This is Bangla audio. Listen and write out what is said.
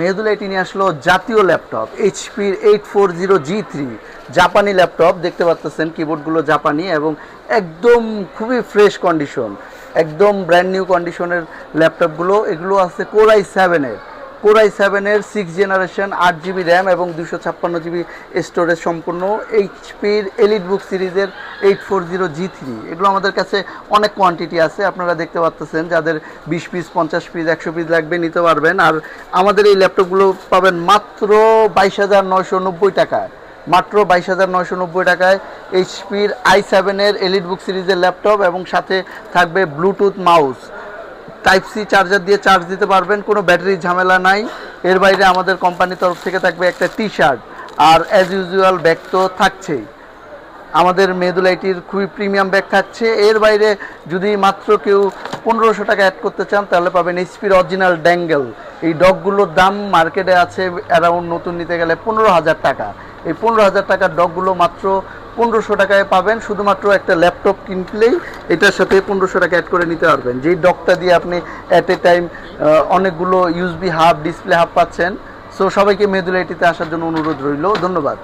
মেহেদুলাইটি নিয়ে আসলো জাতীয় ল্যাপটপ এইচপির 840G3 জাপানি ল্যাপটপ। দেখতে পাচ্ছেন কিবোর্ডগুলো জাপানি এবং একদম খুবই ফ্রেশ কন্ডিশন, একদম ব্র্যান্ড নিউ কন্ডিশনের ল্যাপটপগুলো। এগুলো আছে কোর i7-এর 6 জেনারেশন, 8GB র্যাম এবং 256GB স্টোরেজ সম্পূর্ণ এইচপির এলিটবুক সিরিজের 840G3। এগুলো আমাদের কাছে অনেক কোয়ান্টিটি আছে, আপনারা দেখতে পাচ্ছেন। যাদের 20 পিস, 50 পিস, 100 পিস লাগবে নিতে পারবেন। আর আমাদের এই ল্যাপটপগুলো পাবেন মাত্র 22,990 টাকায়, মাত্র 22,990 টাকায় এইচপির i7-এর এলিটবুক সিরিজের ল্যাপটপ এবং সাথে থাকবে Bluetooth mouse, type C charger দিয়ে চার্জ দিতে পারবেন, কোনো ব্যাটারির ঝামেলা নাই। এর বাইরে আমাদের কোম্পানির তরফ থেকে থাকবে একটা টি শার্ট, আর অ্যাজ ইউজুয়াল ব্যাগ তো থাকছেই। আমাদের মেহেদুলাইটির খুবই প্রিমিয়াম ব্যাগ থাকছে। এর বাইরে যদি মাত্র কেউ 1500 টাকা অ্যাড করতে চান তাহলে পাবেন এইচপির অরিজিনাল ড্যাঙ্গেল। এই ডগগুলোর দাম মার্কেটে আছে অ্যারাউন্ড নতুন নিতে গেলে 15,000 টাকা। এই 15,000 টাকার ডগগুলো মাত্র 1500 টাকায় পাবেন। শুধুমাত্র একটা ল্যাপটপ কিনলেই এটার সাথে 1500 টাকা অ্যাড করে নিতে পারবেন, যেই ডগটা দিয়ে আপনি অ্যাট এ টাইম অনেকগুলো ইউএসবি হাব, ডিসপ্লে হাব পাচ্ছেন। সো সবাইকে মেহেদুলাইটিতে আসার জন্য অনুরোধ রইল। ধন্যবাদ।